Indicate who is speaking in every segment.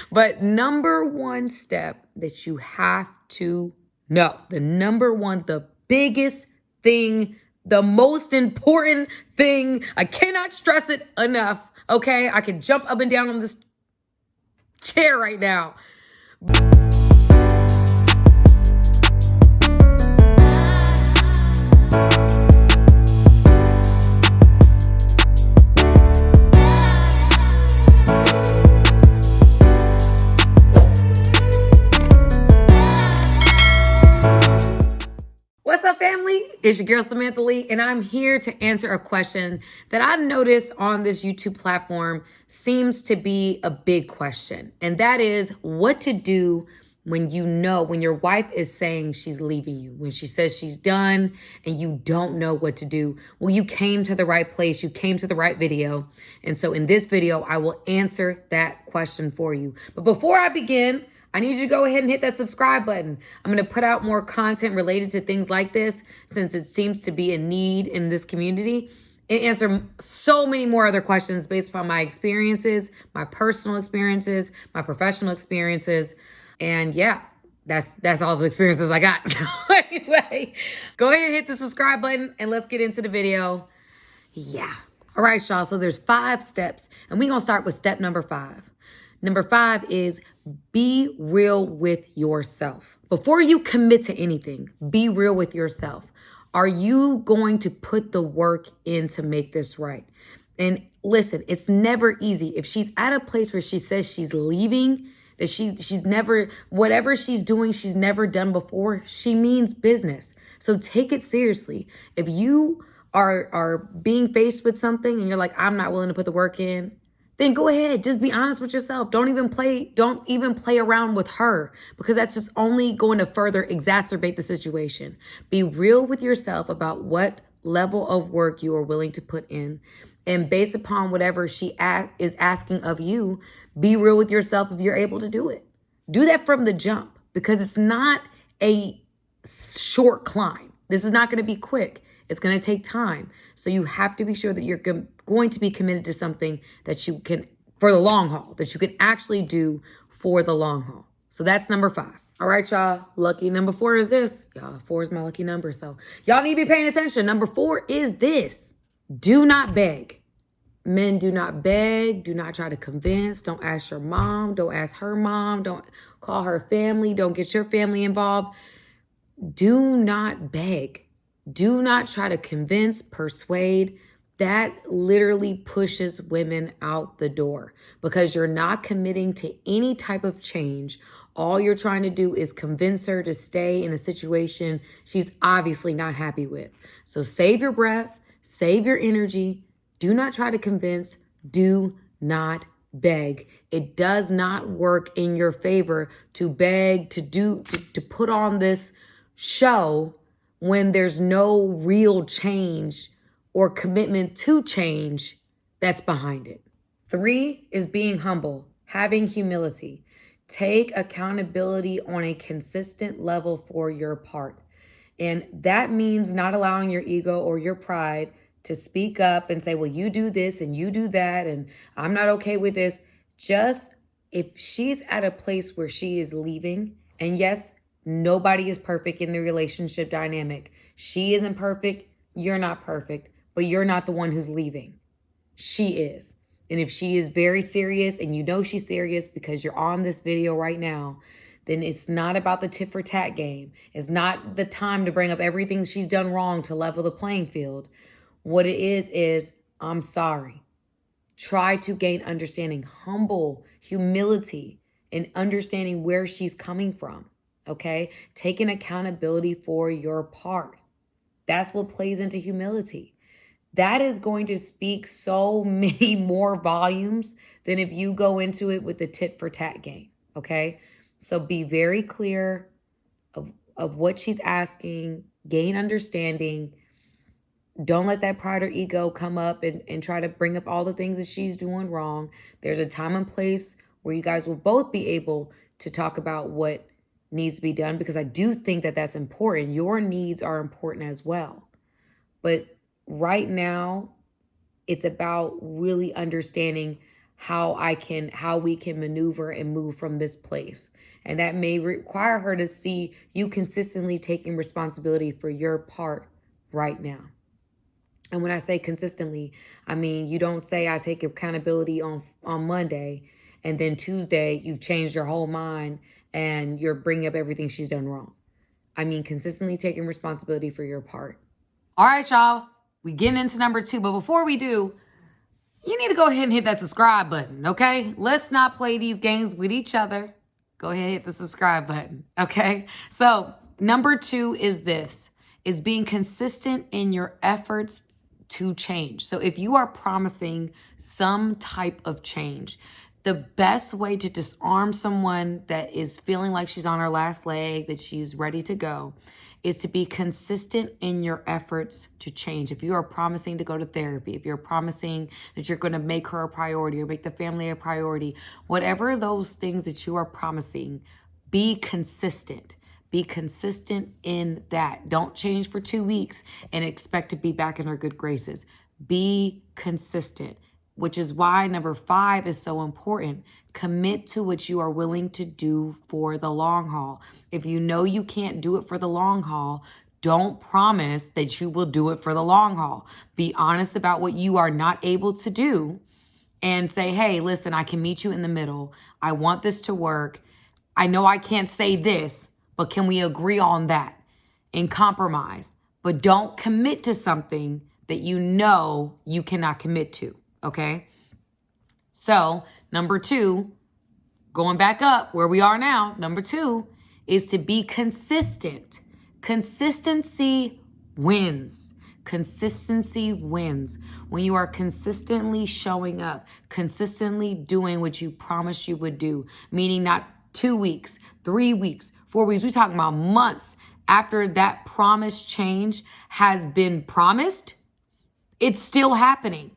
Speaker 1: But number one step that you have to know, the number one, the biggest thing, the most important thing, I cannot stress it enough, okay? I can jump up and down on this chair right now. What's up, family? It's your girl, Samantha Lee, and I'm here to answer a question that I noticed on this YouTube platform seems to be a big question. And that is what to do when when your wife is saying she's leaving you, when she says she's done and you don't know what to do. Well, you came to the right place. You came to the right video. And so in this video, I will answer that question for you. But before I begin, I need you to go ahead and hit that subscribe button. I'm going to put out more content related to things like this since it seems to be a need in this community, and answer so many more other questions based upon my experiences, my personal experiences, my professional experiences. And yeah, that's all the experiences I got. So anyway, go ahead and hit the subscribe button and let's get into the video. Yeah. All right, y'all. So there's 5 steps and we're going to start with step number 5. Number 5 is be real with yourself. Before you commit to anything, be real with yourself. Are you going to put the work in to make this right? And listen, it's never easy. If she's at a place where she says she's leaving, that she's never, whatever she's doing, she's never done before, she means business. So take it seriously. If you are being faced with something and you're like, I'm not willing to put the work in, then go ahead. Just be honest with yourself. Don't even play around with her, because that's just only going to further exacerbate the situation. Be real with yourself about what level of work you are willing to put in. And based upon whatever she is asking of you, be real with yourself if you're able to do it. Do that from the jump, because it's not a short climb. This is not going to be quick. It's going to take time. So you have to be sure that you're going to be committed to something that you can, for the long haul, that you can actually do for the long haul. So that's number 5. All right, y'all. Lucky number 4 is this. Y'all, 4 is my lucky number. So y'all need to be paying attention. Number 4 is this. Do not beg. Men, do not beg. Do not try to convince. Don't ask your mom. Don't ask her mom. Don't call her family. Don't get your family involved. Do not beg. Do not try to convince, persuade. That literally pushes women out the door, because you're not committing to any type of change. All you're trying to do is convince her to stay in a situation she's obviously not happy with. So save your breath, save your energy. Do not try to convince. Do not beg. It does not work in your favor to beg, to put on this show when there's no real change or commitment to change that's behind it. 3 is being humble, having humility. Take accountability on a consistent level for your part. And that means not allowing your ego or your pride to speak up and say, well, you do this and you do that, and I'm not okay with this. Just if she's at a place where she is leaving, and yes, nobody is perfect in the relationship dynamic. She isn't perfect. You're not perfect, but you're not the one who's leaving. She is. And if she is very serious, and you know she's serious because you're on this video right now, then it's not about the tit for tat game. It's not the time to bring up everything she's done wrong to level the playing field. What it is I'm sorry. Try to gain understanding, humble humility, and understanding where she's coming from. Okay? Taking accountability for your part. That's what plays into humility. That is going to speak so many more volumes than if you go into it with the tit for tat game. Okay? So be very clear of what she's asking, gain understanding. Don't let that pride or ego come up and try to bring up all the things that she's doing wrong. There's a time and place where you guys will both be able to talk about what needs to be done, because I do think that that's important. Your needs are important as well. But right now, it's about really understanding how we can maneuver and move from this place. And that may require her to see you consistently taking responsibility for your part right now. And when I say consistently, I mean, you don't say I take accountability on Monday and then Tuesday you've changed your whole mind and you're bringing up everything she's done wrong. I mean, consistently taking responsibility for your part. All right, y'all, we getting into number 2. But before we do, you need to go ahead and hit that subscribe button, okay? Let's not play these games with each other. Go ahead and hit the subscribe button, okay? So number 2 is being consistent in your efforts to change. So if you are promising some type of change, the best way to disarm someone that is feeling like she's on her last leg, that she's ready to go, is to be consistent in your efforts to change. If you are promising to go to therapy, if you're promising that you're going to make her a priority or make the family a priority, whatever those things that you are promising, be consistent. Be consistent in that. Don't change for 2 weeks and expect to be back in her good graces. Be consistent, which is why number 5 is so important. Commit to what you are willing to do for the long haul. If you know you can't do it for the long haul, don't promise that you will do it for the long haul. Be honest about what you are not able to do and say, hey, listen, I can meet you in the middle. I want this to work. I know I can't say this, but can we agree on that and compromise? But don't commit to something that you know you cannot commit to, okay? So number 2, going back up where we are now, number 2 is to be consistent. Consistency wins. Consistency wins. When you are consistently showing up, consistently doing what you promised you would do, meaning not 2 weeks, 3 weeks, 4 weeks. We're talking about months after that promise change has been promised. It's still happening.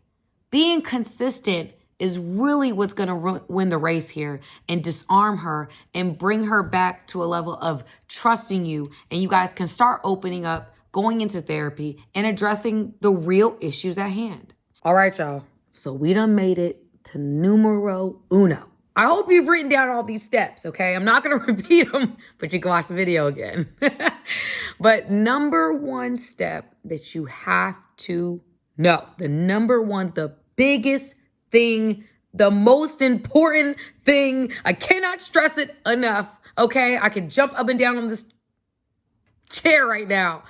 Speaker 1: Being consistent is really what's going to win the race here and disarm her and bring her back to a level of trusting you. And you guys can start opening up, going into therapy and addressing the real issues at hand. All right, y'all. So we done made it to numero uno. I hope you've written down all these steps, okay? I'm not going to repeat them, but you can watch the video again. But number 1 step that you have to know, the number 1, the biggest thing, the most important thing, I cannot stress it enough, okay? I could jump up and down on this chair right now.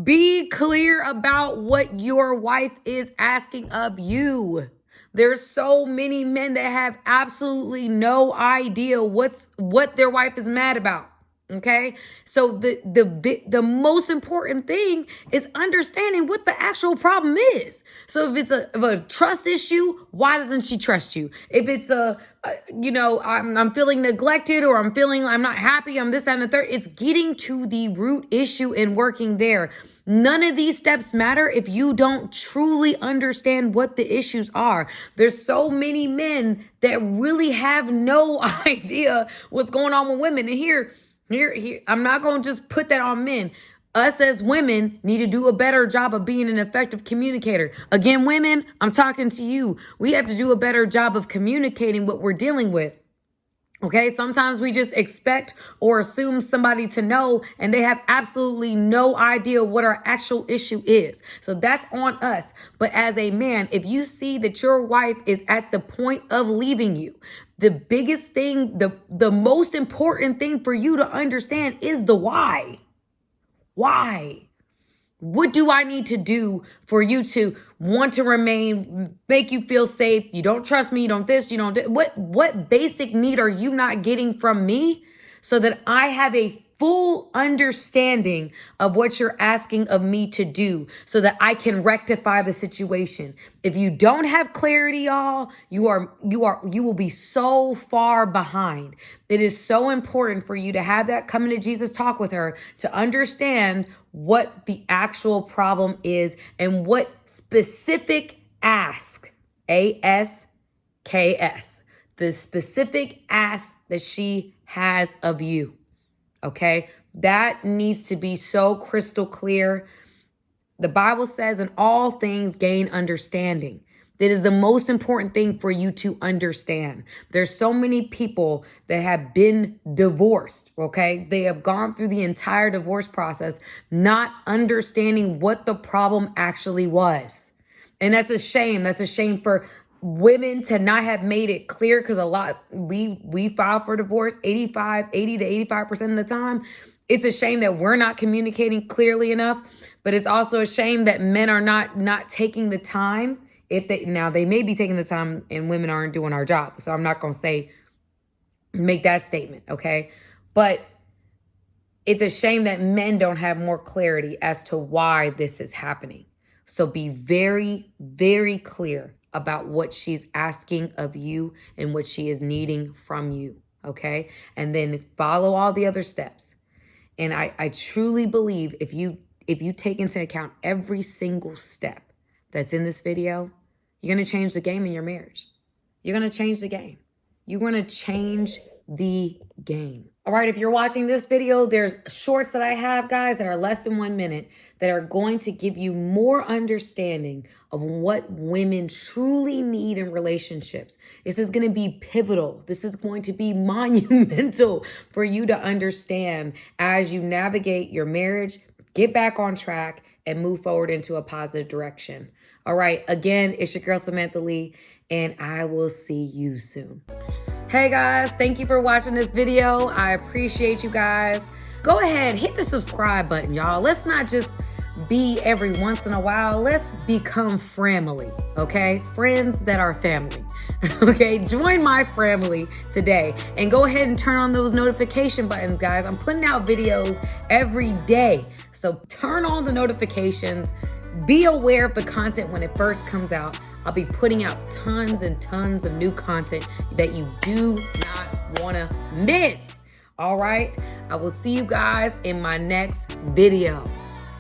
Speaker 1: Be clear about what your wife is asking of you. There's so many men that have absolutely no idea what their wife is mad about. Okay, so the most important thing is understanding what the actual problem is. So if it's a trust issue, why doesn't she trust you? If it's I'm feeling neglected, or I'm feeling I'm not happy, I'm this, that, and the third, it's getting to the root issue and working there. None of these steps matter if you don't truly understand what the issues are. There's so many men that really have no idea what's going on with women. And here, I'm not going to just put that on men. Us as women need to do a better job of being an effective communicator. Again, women, I'm talking to you. We have to do a better job of communicating what we're dealing with. Okay, sometimes we just expect or assume somebody to know, and they have absolutely no idea what our actual issue is. So that's on us. But as a man, if you see that your wife is at the point of leaving you, the biggest thing, the most important thing for you to understand is the why. Why? What do I need to do for you to want to remain, make you feel safe? You don't trust me, you don't this, you don't what basic need are you not getting from me so that I have a full understanding of what you're asking of me to do so that I can rectify the situation? If you don't have clarity, y'all, you will be so far behind. It is so important for you to have that coming to Jesus talk with her to understand what the actual problem is and what specific ask, ASKS, the specific ask that she has of you. Okay, that needs to be so crystal clear. The Bible says in all things gain understanding. That is the most important thing for you to understand. There's so many people that have been divorced, okay? They have gone through the entire divorce process, not understanding what the problem actually was. And that's a shame. That's a shame for women to not have made it clear, because a lot, we file for divorce 80 to 85% of the time. It's a shame that we're not communicating clearly enough, but it's also a shame that men are not taking the time. Now they may be taking the time and women aren't doing our job. So I'm not going to make that statement, okay? But it's a shame that men don't have more clarity as to why this is happening. So be very, very clear about what she's asking of you and what she is needing from you, okay? And then follow all the other steps. And I truly believe if you take into account every single step that's in this video, you're going to change the game in your marriage. You're going to change the game. You're going to change the game. All right, if you're watching this video, there's shorts that I have, guys, that are less than 1 minute that are going to give you more understanding of what women truly need in relationships. This is going to be pivotal. This is going to be monumental for you to understand as you navigate your marriage, get back on track, and move forward into a positive direction. All right, again, it's your girl, Samantha Lee, and I will see you soon. Hey guys, thank you for watching this video. I appreciate you guys. Go ahead, hit the subscribe button, y'all. Let's not just be every once in a while. Let's become family, okay? Friends that are family, okay? Join my family today and go ahead and turn on those notification buttons, guys. I'm putting out videos every day, so turn on the notifications. Be aware of the content when it first comes out. I'll be putting out tons and tons of new content that you do not want to miss. All right? I will see you guys in my next video.